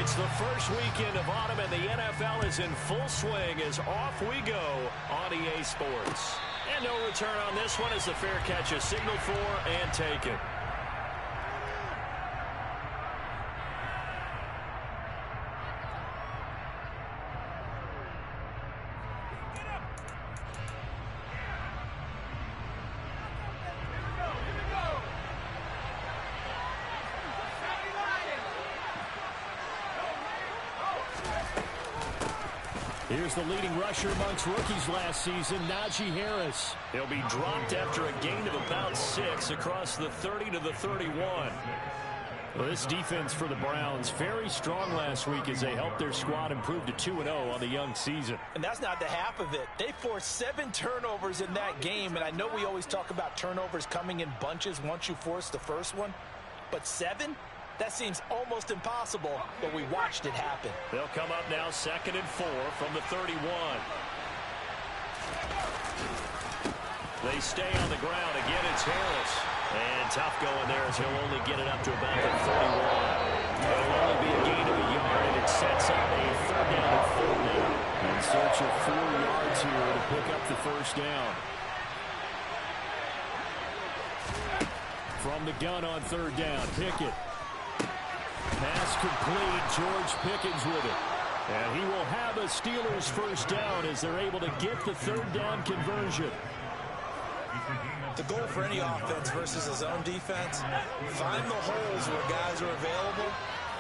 It's the first weekend of autumn, and the NFL is in full swing as off we go on EA Sports. And no return on this one as the fair catch is signaled for and taken. Here's the leading rusher amongst rookies last season, Najee Harris. He'll be dropped after a gain of about 6 across the 30 to the 31. Well, this defense for the Browns, very strong last week as they helped their squad improve to 2-0 on the young season. And that's not the half of it. They forced 7 turnovers in that game, and I know we always talk about turnovers coming in bunches once you force the first one, but 7? That seems almost impossible, but we watched it happen. They'll come up now 2nd and 4 from the 31. They stay on the ground. Again, it's Harris. And tough going there as he'll only get it up to about the 31. It'll only be a gain of a yard, and it sets up a 3rd down and 4 now. In search of 4 yards here to pick up the first down. From the gun on 3rd down, Pickett. Pass complete. George Pickens with it. And he will have a Steelers first down as they're able to get the 3rd down conversion. The goal for any offense versus his own defense, find the holes where guys are available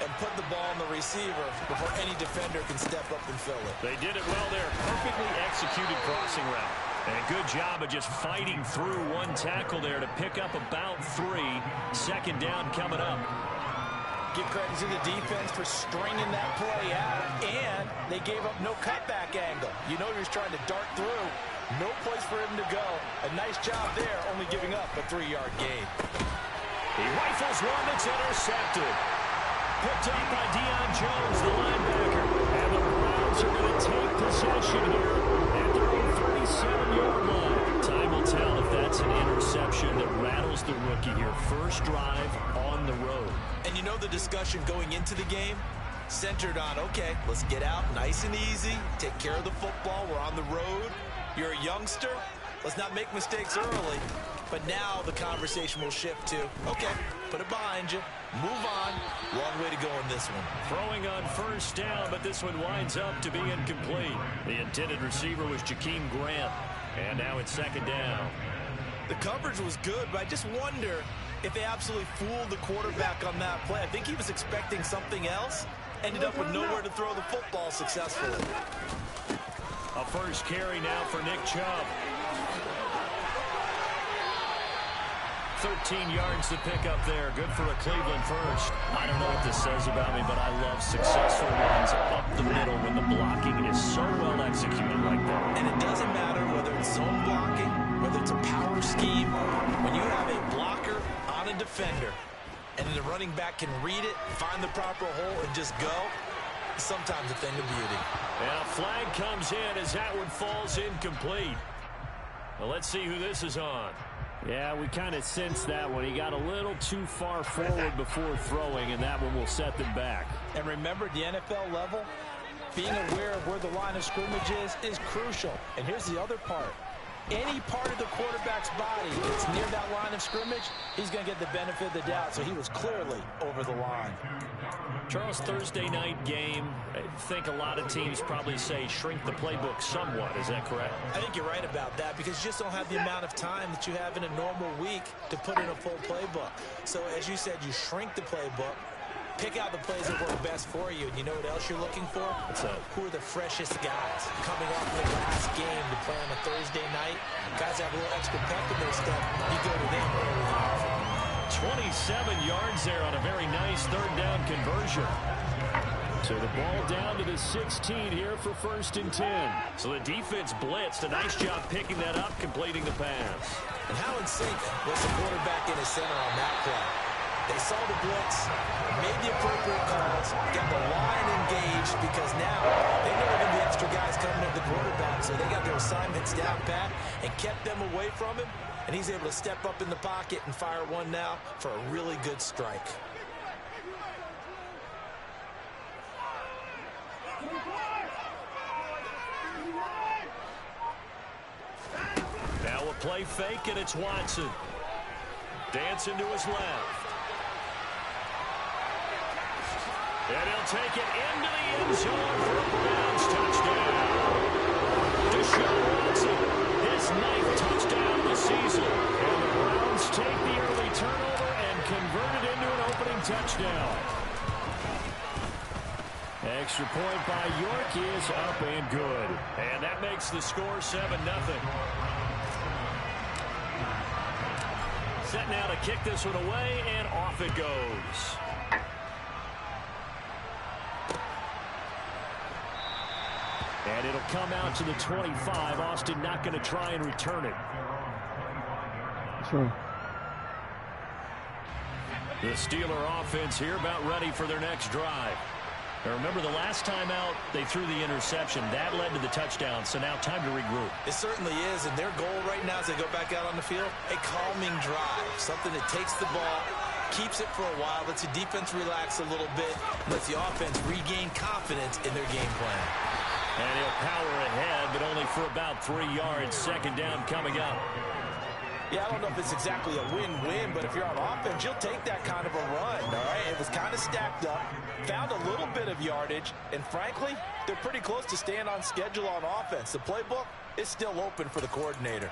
and put the ball on the receiver before any defender can step up and fill it. They did it well there. Perfectly executed crossing route. And a good job of just fighting through one tackle there to pick up about 3. 2nd down coming up. Give credit to the defense for stringing that play out, and they gave up no cutback angle. You know he was trying to dart through. No place for him to go. A nice job there, only giving up a 3-yard gain. He rifles one that's intercepted. Picked up by Deion Jones, the linebacker. And the Browns are going to take possession here at their own 37-yard line. Time will tell if that's an interception that rattles the rookie here. First drive on the road. And you know the discussion going into the game? Centered on, okay, let's get out nice and easy, take care of the football, we're on the road. You're a youngster, let's not make mistakes early. But now the conversation will shift to, okay, put it behind you, move on. Long way to go in this one. Throwing on 1st down, but this one winds up to be incomplete. The intended receiver was Jakeem Grant. And now it's 2nd down. The coverage was good, but I just wonder if they absolutely fooled the quarterback on that play. I think he was expecting something else. Ended up with nowhere to throw the football successfully. A first carry now for Nick Chubb. 13 yards to pick up there. Good for a Cleveland first. I don't know what this says about me, but I love successful runs up the middle when the blocking is so well executed like that. And it doesn't matter whether it's zone blocking, whether it's a power scheme. When you have a blocker on a defender, and the running back can read it, find the proper hole, and just go, sometimes a thing of beauty. And a flag comes in as that one falls incomplete. Well, let's see who this is on. Yeah, we kind of sensed that one. He got a little too far forward before throwing, and that one will set them back. And remember, at the NFL level, being aware of where the line of scrimmage is crucial. And here's the other part. Any part of the quarterback's body that's near that line of scrimmage, he's going to get the benefit of the doubt. So he was clearly over the line. Charles, Thursday night game, I think a lot of teams probably say shrink the playbook somewhat. Is that correct? I think you're right about that because you just don't have the amount of time that you have in a normal week to put in a full playbook. So as you said, you shrink the playbook, pick out the plays that work best for you. And you know what else you're looking for? What's that? Who are the freshest guys coming off their last game to play on a Thursday night? Guys have a little extra pep in their step. You go to them early on. 27 yards there on a very nice 3rd down conversion. So the ball down to the 16 here for 1st and 10. So the defense blitzed. A nice job picking that up, completing the pass. And how in sync was the quarterback in his center on that play? They saw the blitz, made the appropriate calls, got the line engaged because now they know there are going to be extra guys coming at the quarterback, so they got their assignments down pat and kept them away from him, and he's able to step up in the pocket and fire one now for a really good strike. play fake, and it's Watson. Dancing to his left. And he'll take it into the end zone for a Browns touchdown. Deshaun Watson, his 9th touchdown of the season. And the Browns take the early turnover and convert it into an opening touchdown. Extra point by York is up and good. And that makes the score 7-0. Set now to kick this one away, and off it goes. And it'll come out to the 25. Austin not going to try and return it. Sure. The Steeler offense here about ready for their next drive. Now remember, the last time out, they threw the interception. That led to the touchdown, so now time to regroup. It certainly is, and their goal right now as they go back out on the field, a calming drive. Something that takes the ball, keeps it for a while, lets the defense relax a little bit, lets the offense regain confidence in their game plan. And he'll power ahead, but only for about 3 yards. Second down coming up. Yeah, I don't know if it's exactly a win-win, but if you're on offense, you'll take that kind of a run, all right? It was kind of stacked up, found a little bit of yardage, and frankly, they're pretty close to staying on schedule on offense. The playbook is still open for the coordinator.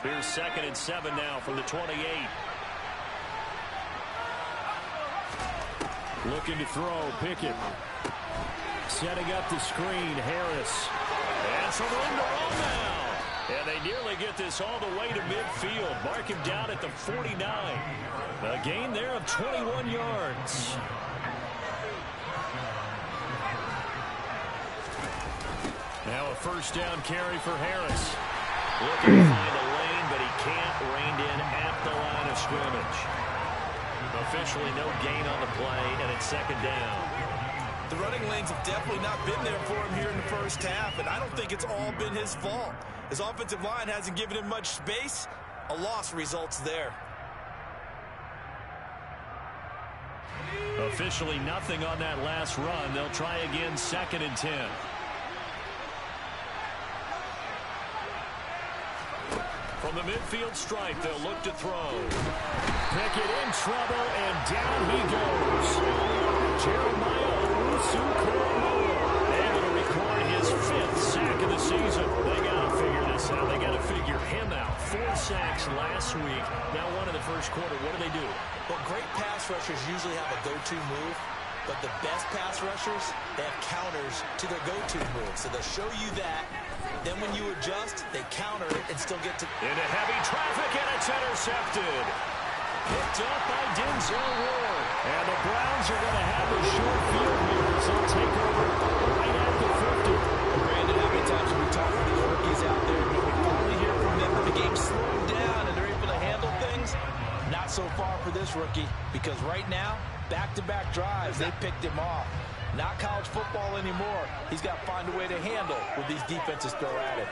Here's 2nd and 7 now from the 28. Looking to throw, Pickett. Setting up the screen, Harris. And some room to roll now. And they nearly get this all the way to midfield. Mark him down at the 49. A gain there of 21 yards. Now a first down carry for Harris. Looking to find a lane, but he can't. Reined in at the line of scrimmage. Officially no gain on the play, and it's 2nd down. The running lanes have definitely not been there for him here in the first half, and I don't think it's all been his fault. His offensive line hasn't given him much space. A loss results there. Officially nothing on that last run. They'll try again, 2nd and 10. From the midfield stripe, they'll look to throw. Pickett in trouble, and down he goes. Jeremiah able to record his 5th sack of the season. They got to figure this out. They got to figure him out. 4 sacks last week. Now 1 in the first quarter. What do? Well, great pass rushers usually have a go-to move, but the best pass rushers, they have counters to their go-to move. So they'll show you that. Then when you adjust, they counter it and still get to... Into heavy traffic, and it's intercepted. Picked up by Denzel Ward. And the Browns are going to have a short field here as they'll take over right at the 50. Brandon, how many times have we talked to these rookies out there? We finally hear from them that the game's slowing down and they're able to handle things. Not so far for this rookie, because right now, back-to-back drives, they picked him off. Not college football anymore. He's got to find a way to handle what these defenses throw at him.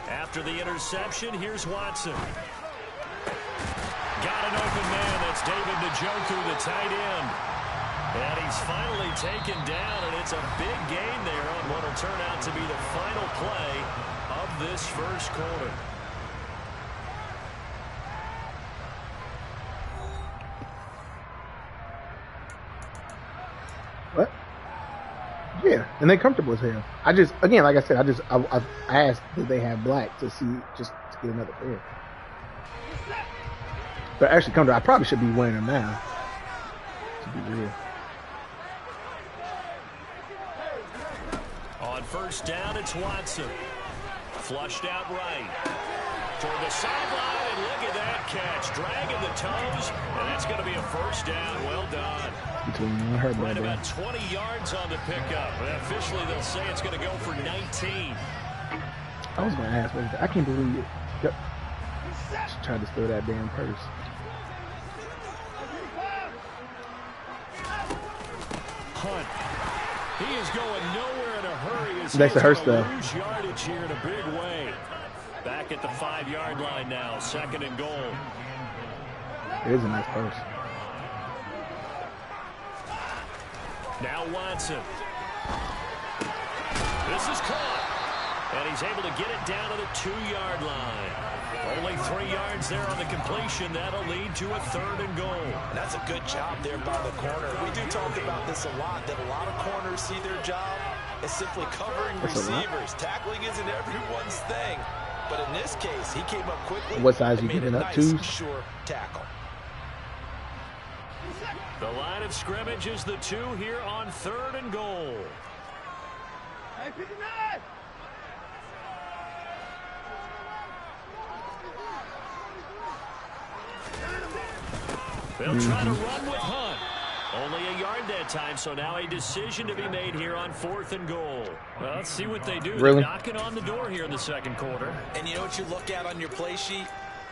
After the interception, here's Watson. Got an open man. That's David Njoku, the tight end. And he's finally taken down, and it's a big gain there on what will turn out to be the final play of this first quarter. What? Yeah, and they're comfortable as hell. I just, again, like I said, I asked did they have black to see, just to get another pair. But actually, I probably should be wearing them now. To be real. On first down, it's Watson. Flushed out right. Toward the sideline, and look at that catch. Dragging the toes, and that's going to be a first down. Well done. Right about 20 yards on the pickup. Officially, they'll say it's going to go for 19. I was going to ask, I can't believe it. Yep. Just tried to steal that damn purse. Hunt. He is going nowhere in a hurry. That's the Hurst stuff. Lose yardage here in a big way. Back at the 5-yard line now. 2nd and goal. It is a nice purse. Now Watson. This is caught. And he's able to get it down to the 2-yard line. Only 3 yards there on the completion. That'll lead to a 3rd and goal. And that's a good job there by the corner. We do talk about this a lot, that a lot of corners see their job as simply covering receivers. Tackling isn't everyone's thing. But in this case, he came up quickly. What size and you made a giving up nice, to? sure tackle. The line of scrimmage is the 2 here on 3rd and goal. Hey, pick it up! They'll try to run with Hunt. Only a yard that time, so now a decision to be made here on 4th and goal. Well, let's see what they do. Really? They're knocking on the door here in the 2nd quarter. And you know what you look at on your play sheet?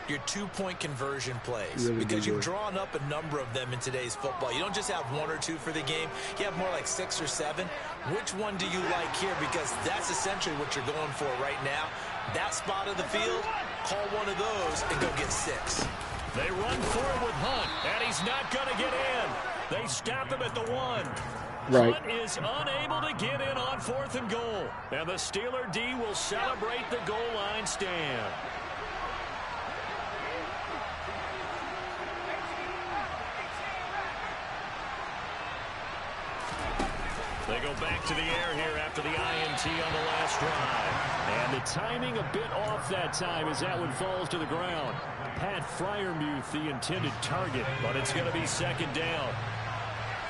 Your 2-point conversion plays. Really because you've good. drawn up a number of them in today's football. You don't just have 1 or 2 for the game. You have more like 6 or 7. Which one do you like here? Because that's essentially what you're going for right now. That spot of the field, call one of those and go get 6. They run forward with Hunt, and he's not going to get in. They stop him at the 1. Right. Hunt is unable to get in on 4th and goal. And the Steeler D will celebrate the goal line stand. They go back to the air here after the INT on the last drive. And the timing a bit off that time as that one falls to the ground. Pat Freiermuth, the intended target, but it's going to be 2nd down.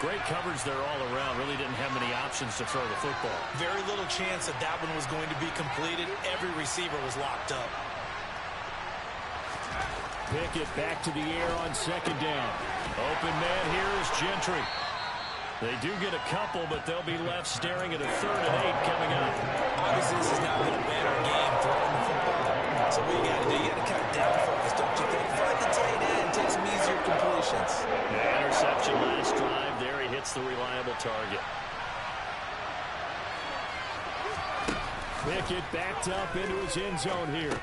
Great coverage there all around. Really didn't have many options to throw the football. Very little chance that that one was going to be completed. Every receiver was locked up. Pickett back to the air on 2nd down. Open man here is Gentry. They do get a couple, but they'll be left staring at a 3rd and 8 coming up. Obviously, this has not been a banner game throwing the football. So what you got to do, you got to cut down focus, don't you think? Find the tight end, take some easier completions. The interception last drive there. He hits the reliable target. Pickett backed up into his end zone here.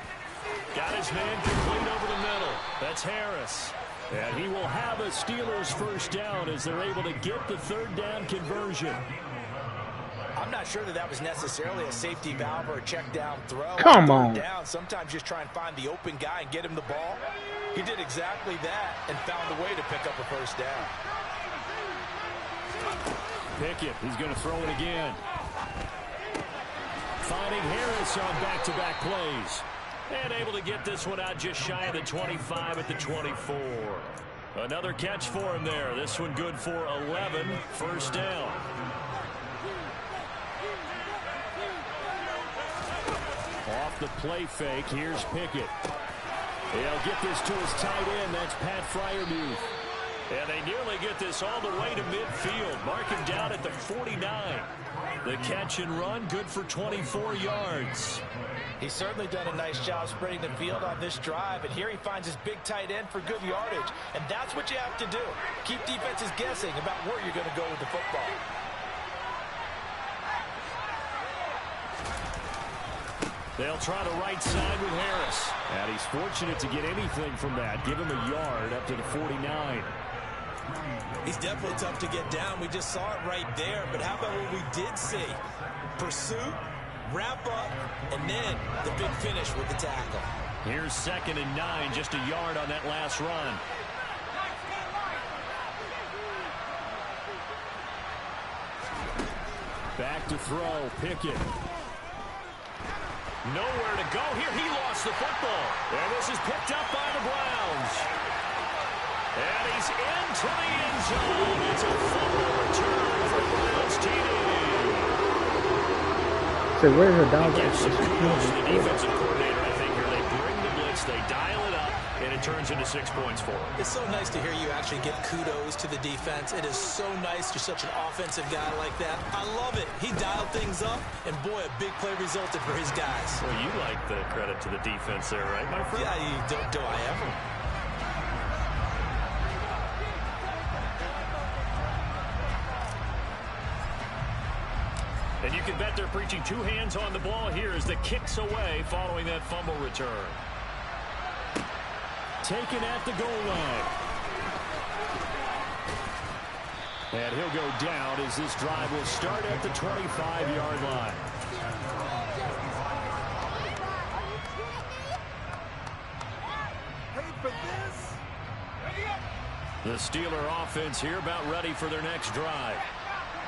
Got his man complete over the middle. That's Harris. And he will have a Steelers 1st down as they're able to get the 3rd down conversion. I'm not sure that was necessarily a safety valve or a check down throw. Come on. Down. Sometimes just try and find the open guy and get him the ball. He did exactly that and found a way to pick up a 1st down. Pickett, he's going to throw it again. Finding Harris on back-to-back plays. And able to get this one out just shy of the 25 at the 24. Another catch for him there. This one good for 11. 1st down. Off the play fake, here's Pickett. He'll get this to his tight end. That's Pat Freiermuth. And they nearly get this all the way to midfield. Mark him down at the 49. The catch and run, good for 24 yards. He's certainly done a nice job spreading the field on this drive, and here he finds his big tight end for good yardage. And that's what you have to do. Keep defenses guessing about where you're going to go with the football. They'll try the right side with Harris. And he's fortunate to get anything from that. Give him a yard up to the 49. He's definitely tough to get down. We just saw it right there. But how about what we did see? Pursuit, wrap up, and then the big finish with the tackle. Here's 2nd and 9, just a yard on that last run. Back to throw, Pickett. Nowhere to go here. He lost the football. And this is picked up by the Browns. And he's into the end zone. It's a fumble return for Browns TD. So where's the dog? Gives some kudos to the defensive coordinator, I think, here. They bring the blitz, they dial it up, and it turns into 6 points for them. It's so nice to hear you actually give kudos to the defense. It is so nice you're such an offensive guy like that. I love it. He dialed things up, and boy, a big play resulted for his guys. Well, you like the credit to the defense there, right, my friend? Yeah, do I ever? And you can bet they're preaching 2 hands on the ball here as the kick's away following that fumble return. Taken at the goal line. And he'll go down as this drive will start at the 25-yard line. The Steeler offense here about ready for their next drive.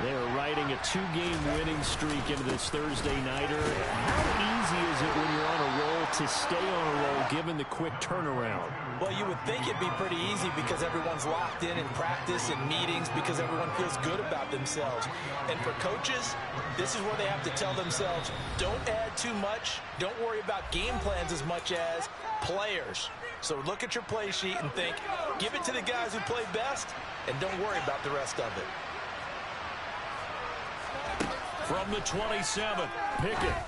They are riding a 2-game winning streak into this Thursday nighter. How easy is it when you're on a roll to stay on a roll given the quick turnaround? Well, you would think it'd be pretty easy because everyone's locked in practice and meetings because everyone feels good about themselves. And for coaches, this is where they have to tell themselves, don't add too much. Don't worry about game plans as much as players. So look at your play sheet and think, give it to the guys who play best, and don't worry about the rest of it. From the 27, Pickett.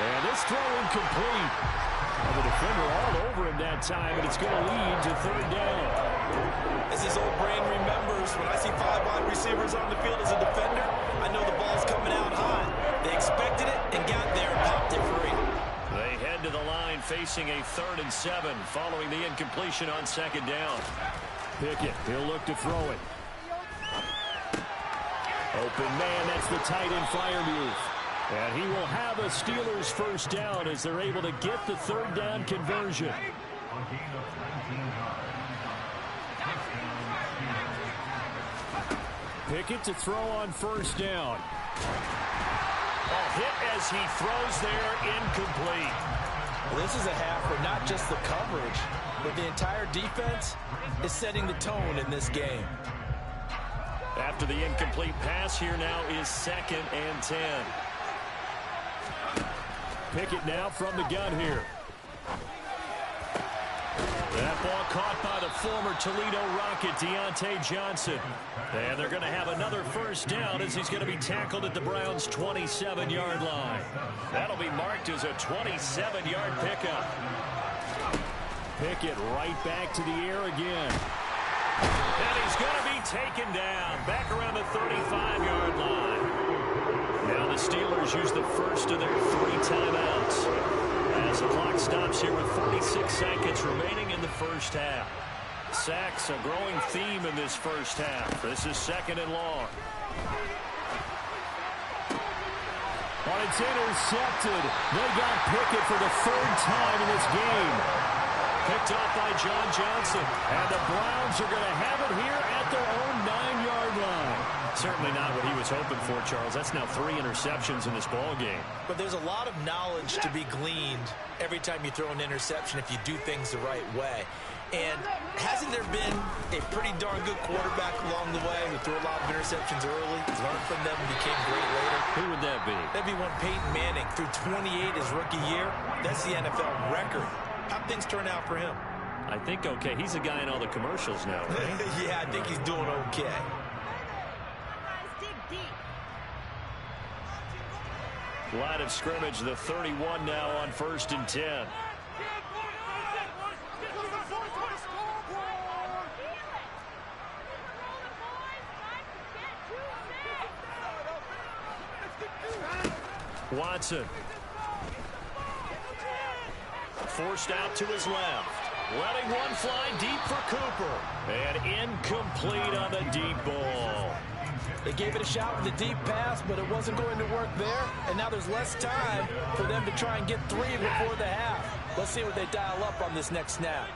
And this throw incomplete. And the defender all over him that time, and it's going to lead to third down. As his old brain remembers, when I see 5 wide receivers on the field as a defender, I know the ball's coming out high. They expected it and got there and popped it free. They head to the line facing a 3rd and 7 following the incompletion on 2nd down. Pickett, he'll look to throw it. Open man, that's the tight end fire move. And he will have a Steelers first down as they're able to get the 3rd down conversion. Pickett to throw on 1st down. Hit as he throws there, incomplete. Well, this is a half where not just the coverage, but the entire defense is setting the tone in this game. After the incomplete pass, here now is 2nd and 10. Pickett now from the gun here. That ball caught by the former Toledo Rocket, Deontay Johnson. And they're going to have another first down as he's going to be tackled at the Browns' 27-yard line. That'll be marked as a 27-yard pickup. Pickett right back to the air again. And he's going to be taken down back around the 35-yard line. Now the Steelers use the first of their 3 timeouts as the clock stops here with 46 seconds remaining in the first half. Sacks, a growing theme in this first half. This is 2nd and long. Well, it's intercepted. They got Pickett for the 3rd time in this game. Picked off by John Johnson. And the Browns are going to have it here at their own 9-yard line. Certainly not what he was hoping for, Charles. That's now 3 interceptions in this ball game. But there's a lot of knowledge to be gleaned every time you throw an interception if you do things the right way. And hasn't there been a pretty darn good quarterback along the way who threw a lot of interceptions early, learned from them, and became great later? Who would that be? That'd be one Peyton Manning threw 28 his rookie year. That's the NFL record. How'd things turn out for him? I think okay. He's a guy in all the commercials now, right? Yeah, I think he's doing okay. Line of scrimmage, the 31 now on 1st and 10. Watson. Forced out to his left. Letting one fly deep for Cooper. And incomplete on the deep ball. They gave it a shot with the deep pass, but it wasn't going to work there. And now there's less time for them to try and get 3 before the half. Let's see what they dial up on this next snap.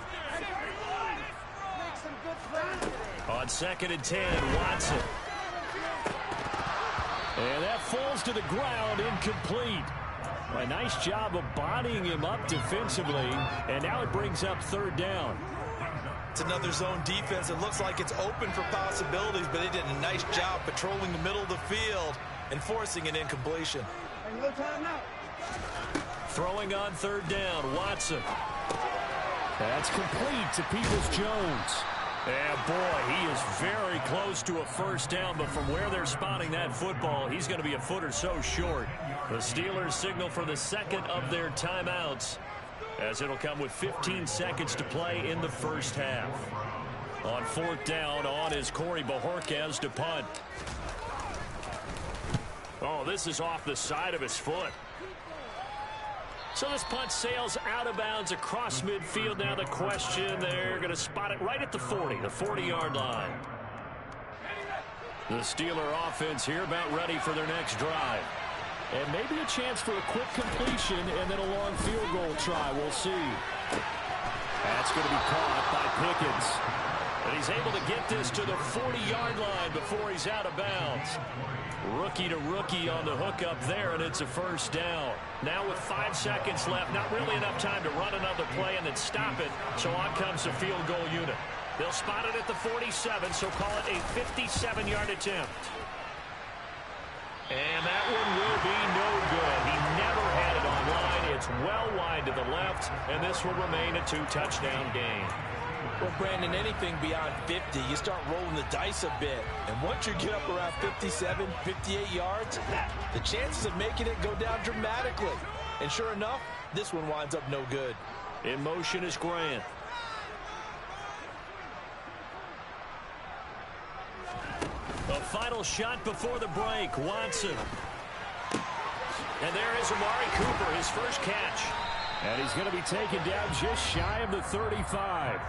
On 2nd and 10, Watson. And that falls to the ground, incomplete. A nice job of bodying him up defensively, and now it brings up 3rd down. It's another zone defense. It looks like it's open for possibilities, but they did a nice job patrolling the middle of the field and forcing an incompletion. Throwing on 3rd down, Watson. That's complete to Peoples-Jones. And boy, he is very close to a first down, but from where they're spotting that football, he's going to be a foot or so short. The Steelers signal for the 2nd of their timeouts, as it'll come with 15 seconds to play in the first half. On 4th down, on is Corey Bojorquez to punt. Oh, this is off the side of his foot. So this punt sails out of bounds across midfield. Now the question, they're going to spot it right at the 40, the 40-yard line. The Steeler offense here about ready for their next drive. And maybe a chance for a quick completion and then a long field goal try. We'll see. That's going to be caught by Pickens. And he's able to get this to the 40-yard line before he's out of bounds. Rookie to rookie on the hook up there, and it's a first down. Now with 5 seconds left, not really enough time to run another play and then stop it, so on comes the field goal unit. They'll spot it at the 47, so call it a 57-yard attempt. And that one will be no good. He never had it online. It's well wide to the left, and this will remain a 2-touchdown game. Well, Brandon, anything beyond 50, you start rolling the dice a bit. And once you get up around 57, 58 yards, the chances of making it go down dramatically. And sure enough, this one winds up no good. In motion is Grant. A final shot before the break. Watson. And there is Amari Cooper, his first catch. And he's going to be taken down just shy of the 35.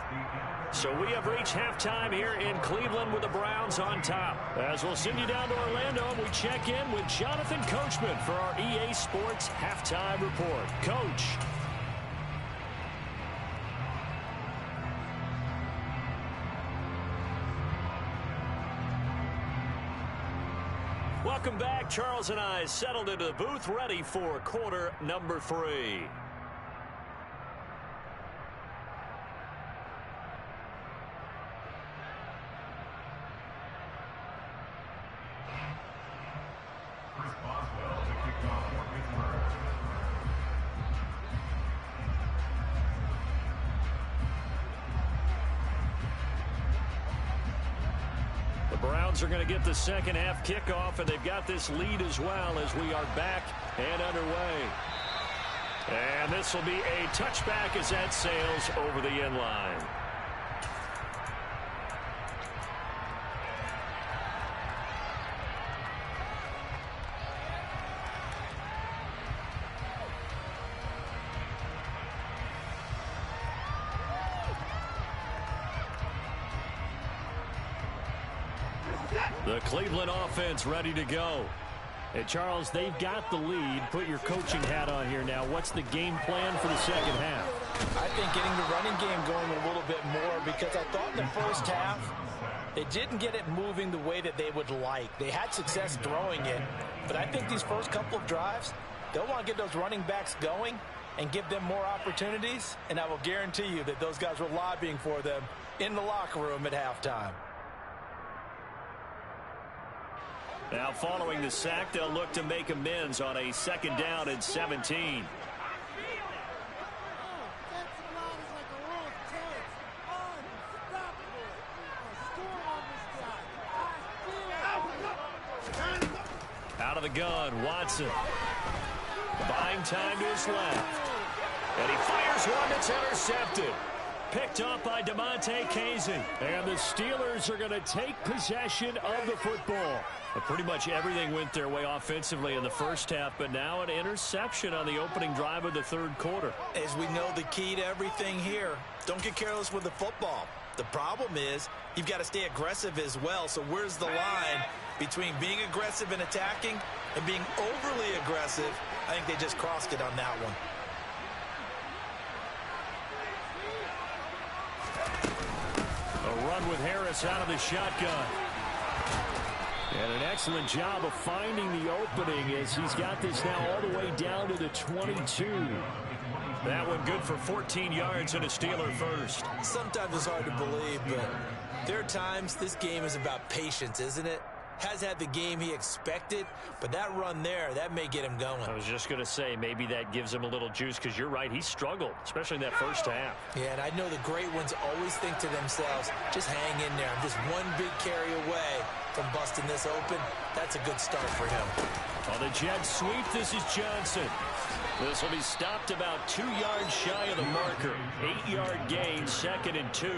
So we have reached halftime here in Cleveland with the Browns on top. As we'll send you down to Orlando, and we check in with Jonathan Coachman for our EA Sports Halftime Report. Coach. Welcome back. Charles and I settled into the booth, ready for quarter number 3. Are going to get the second half kickoff, and they've got this lead as well as we are back and underway. And this will be a touchback as that sails over the end line. The Cleveland offense ready to go. Hey, Charles, they've got the lead. Put your coaching hat on here now. What's the game plan for the second half? I think getting the running game going a little bit more, because I thought in the first half they didn't get it moving the way that they would like. They had success throwing it, but I think these first couple of drives, they'll want to get those running backs going and give them more opportunities, and I will guarantee you that those guys were lobbying for them in the locker room at halftime. Now following the sack, they'll look to make amends on a second down and 17. Out of the gun, Watson. Buying time to his left. And he fires one that's intercepted. Picked up by DeMonte Casey. And the Steelers are going to take possession of the football. But pretty much everything went their way offensively in the first half, but now an interception on the opening drive of the third quarter. As we know, the key to everything here, don't get careless with the football. The problem is you've got to stay aggressive as well. So where's the line between being aggressive and attacking and being overly aggressive? I think they just crossed it on that one. A run with Harris out of the shotgun. And an excellent job of finding the opening as he's got this now all the way down to the 22. That one good for 14 yards and a Steeler first. Sometimes it's hard to believe, but there are times this game is about patience, isn't it? Has had the game he expected, but that run there, that may get him going. I was just going to say, maybe that gives him a little juice, because you're right, he struggled, especially in that first half. Yeah, and I know the great ones always think to themselves, just hang in there. I'm just one big carry away from busting this open. That's a good start for him. On the jet sweep, this is Johnson. This will be stopped about 2 yards shy of the marker. 8-yard gain, 2nd and 2.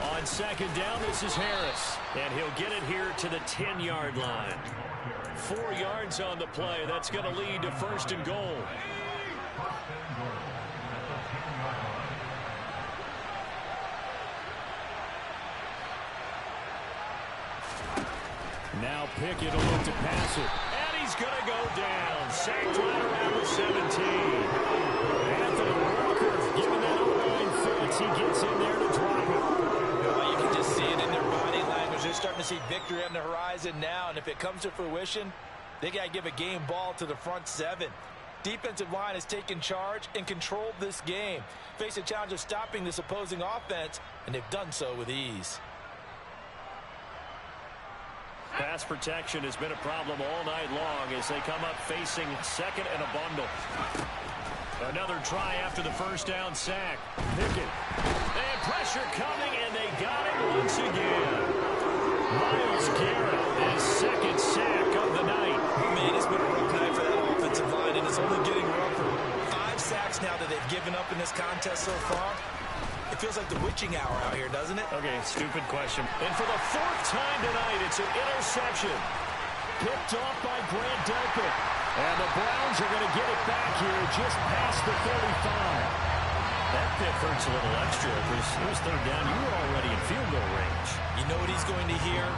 On second down, this is Harris. And he'll get it here to the 10-yard line. 4 yards on the play. That's going to lead to 1st and goal. Now Pickett will look to pass it. And he's going to go down. Sacked right around the 17. Anthony Walker giving that O-line fits. He gets in there to drop it. Well, you can just see it in their body language. They're starting to see victory on the horizon now. And if it comes to fruition, they got to give a game ball to the front seven. Defensive line has taken charge and controlled this game. Face a challenge of stopping this opposing offense, and they've done so with ease. Pass protection has been a problem all night long as they come up facing second and a bundle. Another try after the first down sack. Pickett. And pressure coming, and they got it once again. Myles Garrett, his second sack of the night. Man, it's been a rough night for that offensive line, and it's only getting rougher. 5 sacks now that they've given up in this contest so far. It feels like the witching hour out here, doesn't it? Okay, stupid question. And for the 4th time tonight, it's an interception. Picked off by Grant Delpit. And the Browns are going to get it back here just past the 35. That pick hurts a little extra because it was 3rd down. You were already in field goal range. You know what he's going to hear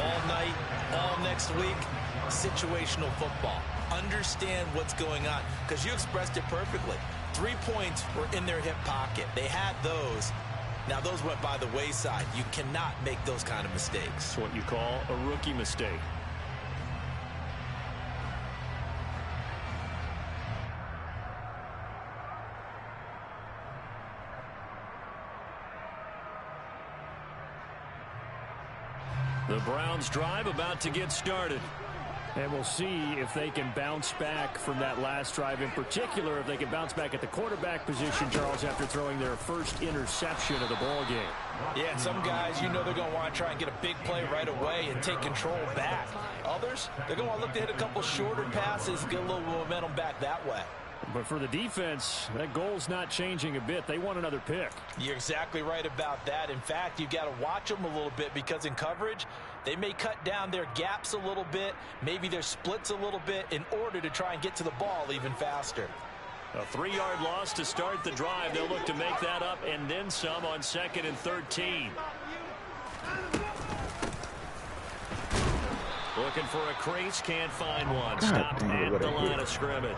all night, all next week? Situational football. Understand what's going on, because you expressed it perfectly. 3 points were in their hip pocket. They had those. Now those went by the wayside. You cannot make those kind of mistakes. It's what you call a rookie mistake. The Browns drive about to get started. And we'll see if they can bounce back from that last drive. In particular, if they can bounce back at the quarterback position, Charles, after throwing their first interception of the ball game. Yeah, and some guys, you know they're going to want to try and get a big play right away and take control back. Others, they're going to want to look to hit a couple shorter passes, get a little momentum back that way. But for the defense, that goal's not changing a bit. They want another pick. You're exactly right about that. In fact, you've got to watch them a little bit, because in coverage, they may cut down their gaps a little bit, maybe their splits a little bit, in order to try and get to the ball even faster. A 3-yard loss to start the drive. They'll look to make that up and then some on 2nd and 13. Looking for a crease, can't find one. Stopped at the line of scrimmage.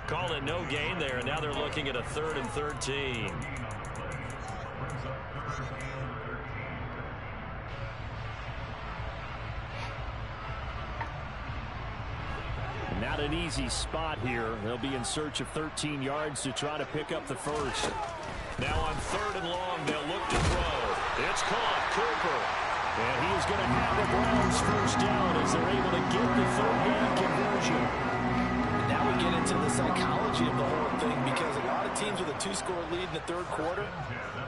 Call it no gain there, and now they're looking at a 3rd and 13. Not an easy spot here. They'll be in search of 13 yards to try to pick up the first. Now on 3rd and long, they'll look to throw. It's caught. Cooper. And he is going to have the Browns first down as they're able to get the 3rd down conversion. Now we get into the psychology of the whole thing, because a lot of teams with a 2-score lead in the 3rd quarter,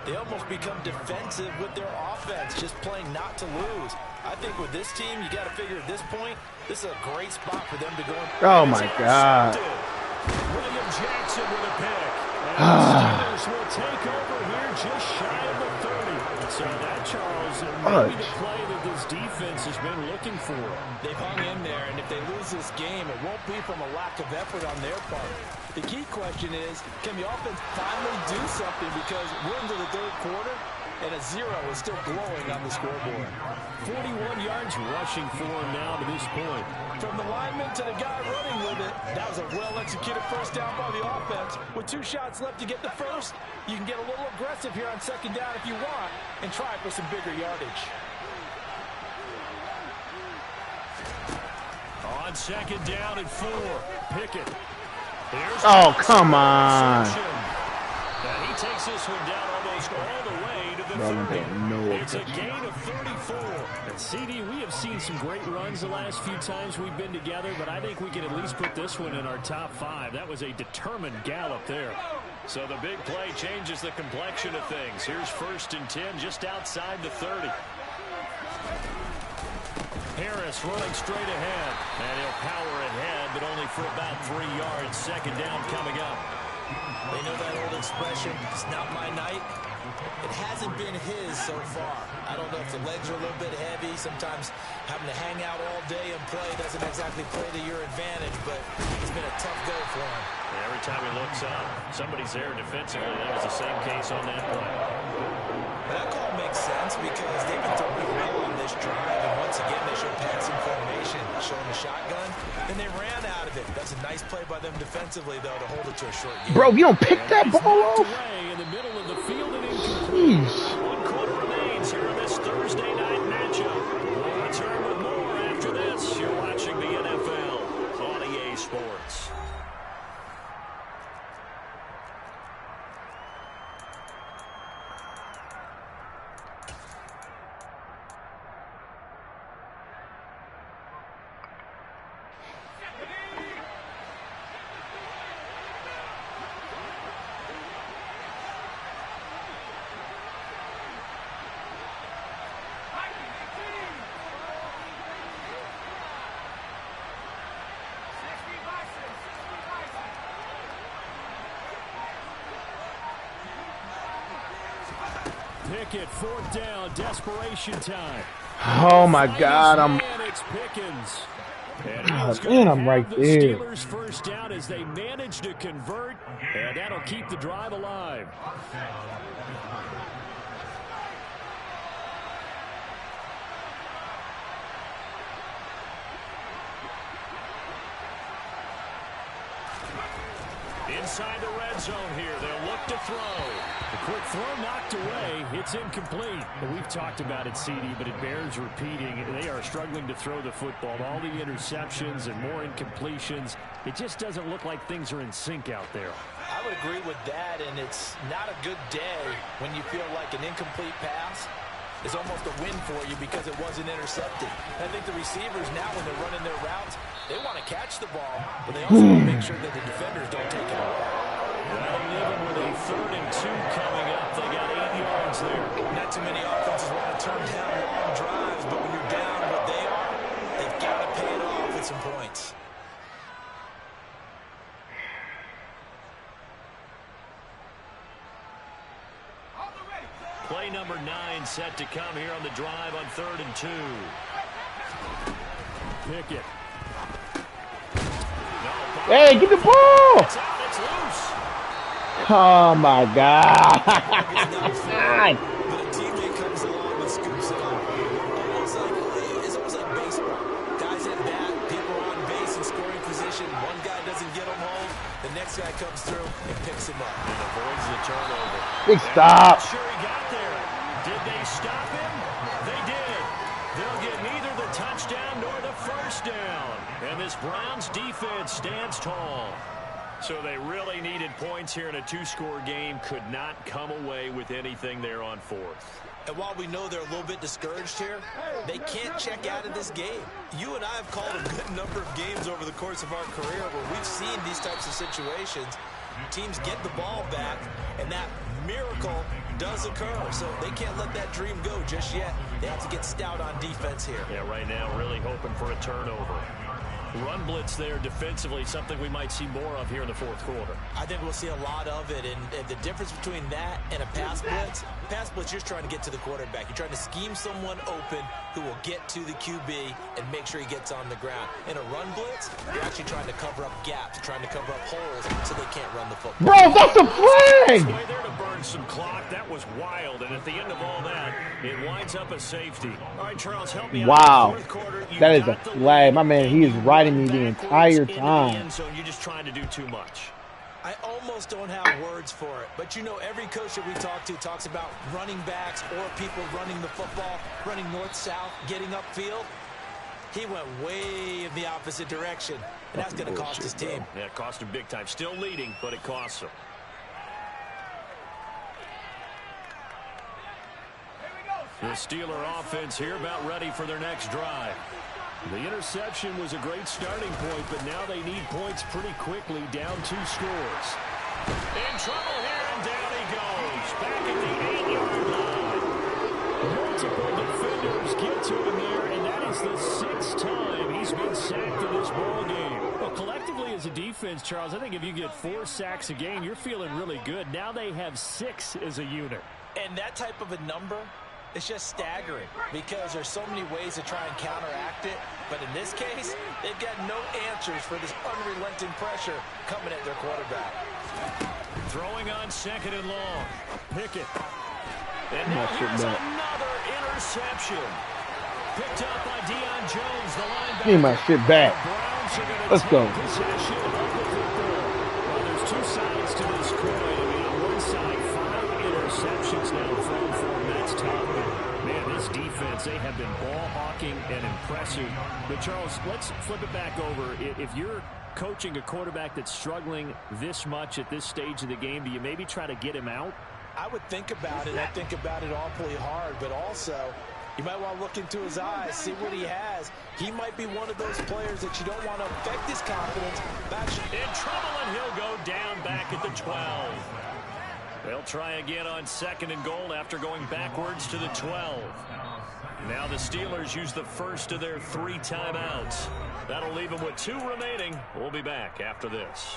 they almost become defensive with their offense, just playing not to lose. I think with this team, you got to figure at this point, this is a great spot for them to go. Oh my God. William Jackson with a pick. And the Steelers will take over here just shy of the 30. So that, Charles, may be the play that this defense has been looking for. They've hung in there, and if they lose this game, it won't be from a lack of effort on their part. The key question is, can the offense finally do something, because we're into the 3rd quarter, and a 0 is still glowing on the scoreboard. 41 yards rushing for him now to this point. From the lineman to the guy running with it, that was a well-executed first down by the offense. With 2 shots left to get the first, you can get a little aggressive here on 2nd down if you want, and try for some bigger yardage. On 2nd down and 4, Pickett. Oh, come on. And he takes this one down almost all the way to the 30. It's a gain of 34. And CD, we have seen some great runs the last few times we've been together, but I think we can at least put this one in our top 5. That was a determined gallop there. So the big play changes the complexion of things. Here's 1st and 10 just outside the 30. Harris running straight ahead, and he'll power ahead, but only for about 3 yards. 2nd down coming up. They know that old expression, it's not my night. It hasn't been his so far. I don't know if the legs are a little bit heavy. Sometimes having to hang out all day and play doesn't exactly play to your advantage, but it's been a tough go for him. Every time he looks up, somebody's there defensively. That was the same case on that play. That call makes sense because they've been throwing it well on this drive, and once again they showed passing formation, showing the shotgun, and they ran out of it. That's a nice play by them defensively, though, to hold it to a short game. Bro, you don't pick that ball off? In the middle of the field and incomplete. Jeez. 1 quarter remains here in this Thursday night matchup. We'll return with more after this. You're watching the NFL on EA Sports. Pickett, 4th down, desperation time. Oh my God, It's Pickens. man, I'm right the there. Steelers' first down as they manage to convert, and that'll keep the drive alive. Inside the red zone here, they'll look to throw. The quick throw knocked away. It's incomplete. We've talked about it, CD, but it bears repeating. They are struggling to throw the football. All the interceptions and more incompletions. It just doesn't look like things are in sync out there. I would agree with that, and it's not a good day when you feel like an incomplete pass is almost a win for you because it wasn't intercepted. I think the receivers now, when they're running their routes, they want to catch the ball, but they also want to make sure that the defenders don't take it away. Well, even with a 3rd and 2 coming up, they got 8 yards there. Not too many offenses want to turn down long drives, but when you're down what they are, they've got to pay it off with some points. Play number 9 set to come here on the drive on 3rd and 2. Pickett. Hey, get the ball! It's out, it's loose. Oh my God. But a teammate comes along and scoops it up. It's almost like baseball. Guys at bat, people are on base in scoring position. One guy doesn't get him home. The next guy comes through and picks him up. And avoids the turnover. Big stop. Sure he got there. Did they stop him? They did. They'll get neither the touchdown nor the first down. And this Browns defense stands tall. So they really needed points here in a 2-score game. Could not come away with anything there on 4th. And while we know they're a little bit discouraged here, they can't check out of this game. You and I have called a good number of games over the course of our career where we've seen these types of situations. Teams get the ball back, and that miracle does occur. So they can't let that dream go just yet. They have to get stout on defense here. Yeah, right now really hoping for a turnover. Run blitz there defensively, something we might see more of here in the 4th quarter. I think we'll see a lot of it, and the difference between that and a pass blitz, you're just trying to get to the quarterback. You're trying to scheme someone open who will get to the QB and make sure he gets on the ground. In a run blitz, you're actually trying to cover up gaps, trying to cover up holes so they can't run the football. Bro, that's a flag! Way there to burn some clock. That was wild, and at the end of all that, it winds up a safety. All right, Charles, help me out. Wow. 4th quarter, That is a flag. My man, he is riding me the entire time. So you're just trying to do too much. I almost don't have words for it, but you know every coach that we talk to talks about running backs or people running the football, running north-south, getting upfield. He went way in the opposite direction, and that's going to cost his team. Yeah, it cost him big time. Still leading, but it costs him. The Steeler offense here about ready for their next drive. The interception was a great starting point, but now they need points pretty quickly, down 2 scores. In trouble here, and down he goes. Back at the 8-yard line. Multiple defenders get to him there, and that is the 6th time he's been sacked in this ball game. Well, collectively as a defense, Charles, I think if you get 4 sacks a game, you're feeling really good. Now they have 6 as a unit. And that type of a number It's just staggering because there's so many ways to try and counteract it. But in this case, they've got no answers for this unrelenting pressure coming at their quarterback. Throwing on 2nd and long. Pickett. And now here's another interception. Picked up by Deion Jones, the linebacker. Give my shit back. Let's go. Possession of the football. Well, there's two sides to this coin. I mean, on one side, 5 interceptions now thrown for him. That's tough. Man, this defense, they have been ball hawking and impressive. But, Charles, let's flip it back over. If you're coaching a quarterback that's struggling this much at this stage of the game, do you maybe try to get him out? I would think about it. I think about it awfully hard, but also you might want to look into his eyes, see what he has. He might be one of those players that you don't want to affect his confidence. In trouble, and he'll go down back at the 12. They'll try again on 2nd and goal after going backwards to the 12. Now the Steelers use the first of their 3 timeouts. That'll leave them with 2 remaining. We'll be back after this.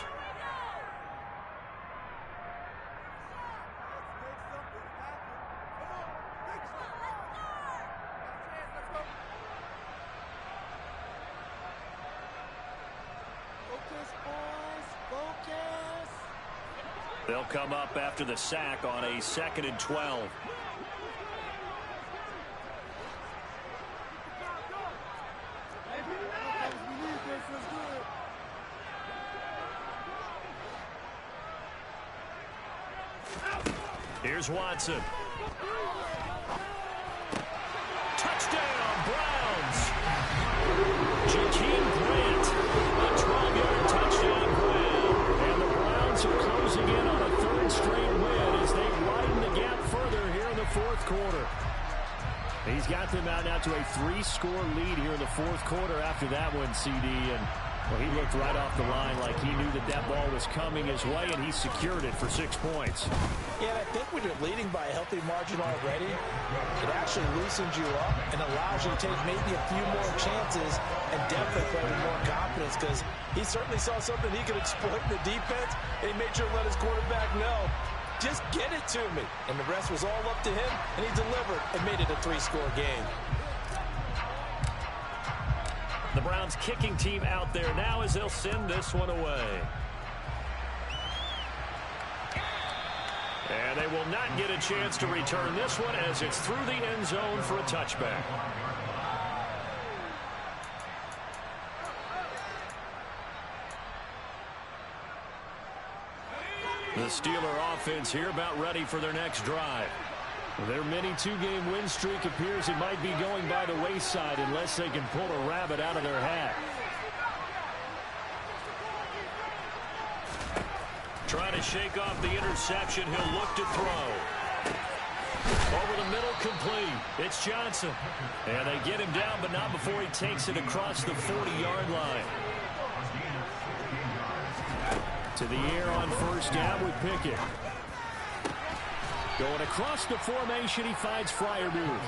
They'll come up after the sack on a 2nd and 12. Here's Watson. Touchdown, Browns. Jakeem Grant, a 12-yard touchdown grab. And the Browns are closing in on a 3rd straight win as they widen the gap further here in the 4th quarter. He's got them out now to a 3-score lead here in the 4th quarter after that one, CD. And well, he looked right off the line like he knew that that ball was coming his way, and he secured it for 6 points. Yeah, I think when you're leading by a healthy margin already, it actually loosens you up and allows you to take maybe a few more chances and definitely play with more confidence because he certainly saw something he could exploit in the defense, and he made sure to let his quarterback know, just get it to me. And the rest was all up to him, and he delivered and made it a 3-score game. The Browns kicking team out there now as they'll send this one away. And they will not get a chance to return this one as it's through the end zone for a touchback. The Steeler offense here about ready for their next drive. Their mini 2-game win streak appears it might be going by the wayside unless they can pull a rabbit out of their hat. Trying to shake off the interception. He'll look to throw. Over the middle, complete. It's Johnson. And they get him down, but not before he takes it across the 40-yard line. To the air on 1st down with Pickett. Going across the formation, he finds Freiermuth.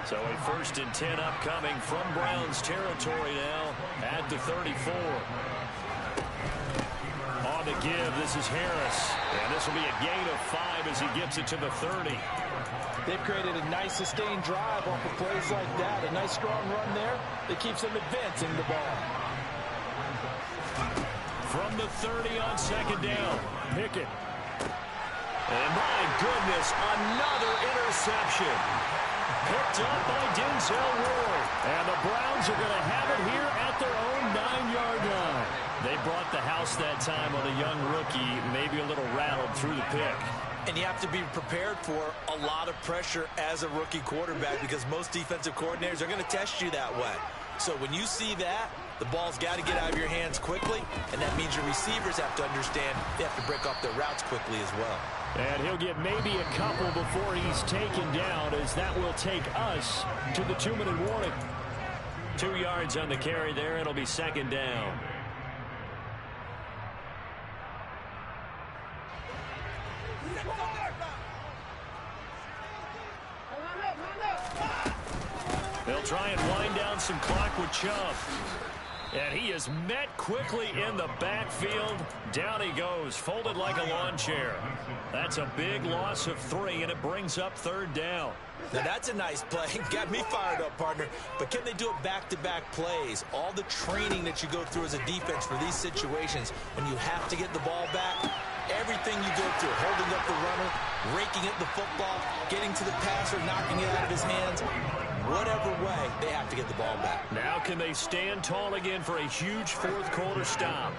So a 1st and 10 upcoming from Browns territory now at the 34. On the give, this is Harris. And this will be a gain of 5 as he gets it to the 30. They've created a nice sustained drive off of plays like that. A nice strong run there that keeps them advancing the ball. From the 30 on 2nd down, Pickett. And my goodness, another interception. Picked up by Denzel Ward. And the Browns are going to have it here at their own 9-yard line. They brought the house that time on a young rookie, maybe a little rattled through the pick. And you have to be prepared for a lot of pressure as a rookie quarterback because most defensive coordinators are going to test you that way. So when you see that, the ball's got to get out of your hands quickly, and that means your receivers have to understand they have to break off their routes quickly as well. And he'll get maybe a couple before he's taken down, as that will take us to the 2-minute warning. 2 yards on the carry there. It'll be 2nd down. They'll try and wind down some clock with Chubb. And he is met quickly in the backfield. Down he goes, folded like a lawn chair. That's a big loss of 3, and it brings up 3rd down. Now that's a nice play. Got me fired up, partner. But can they do it back-to-back plays? All the training that you go through as a defense for these situations, when you have to get the ball back, everything you go through, holding up the runner, raking at the football, getting to the passer, knocking it out of his hands, whatever way, they have to get the ball back. Now can they stand tall again for a huge 4th quarter stop?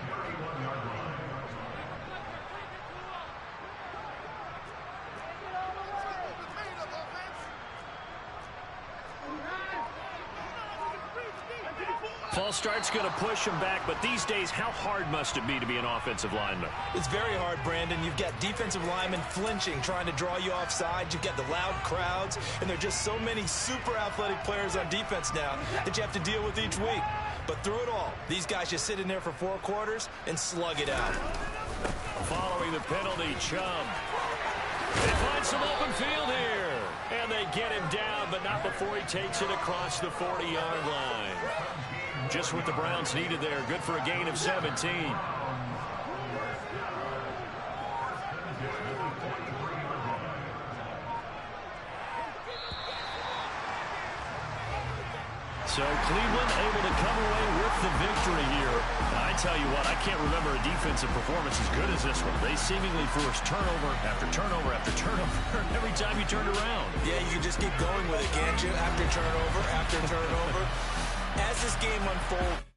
False start's going to push him back, but these days, how hard must it be to be an offensive lineman? It's very hard, Brandon. You've got defensive linemen flinching, trying to draw you offside. You've got the loud crowds, and there are just so many super athletic players on defense now that you have to deal with each week. But through it all, these guys just sit in there for 4 quarters and slug it out. Following the penalty, Chubb. They find some open field here. And they get him down, but not before he takes it across the 40-yard line. Just what the Browns needed there. Good for a gain of 17. So Cleveland able to come away with the victory here. I tell you what, I can't remember a defensive performance as good as this one. They seemingly forced turnover after turnover after turnover every time you turned around. Yeah, you can just keep going with it, can't you? After turnover, after turnover. As this game unfolds,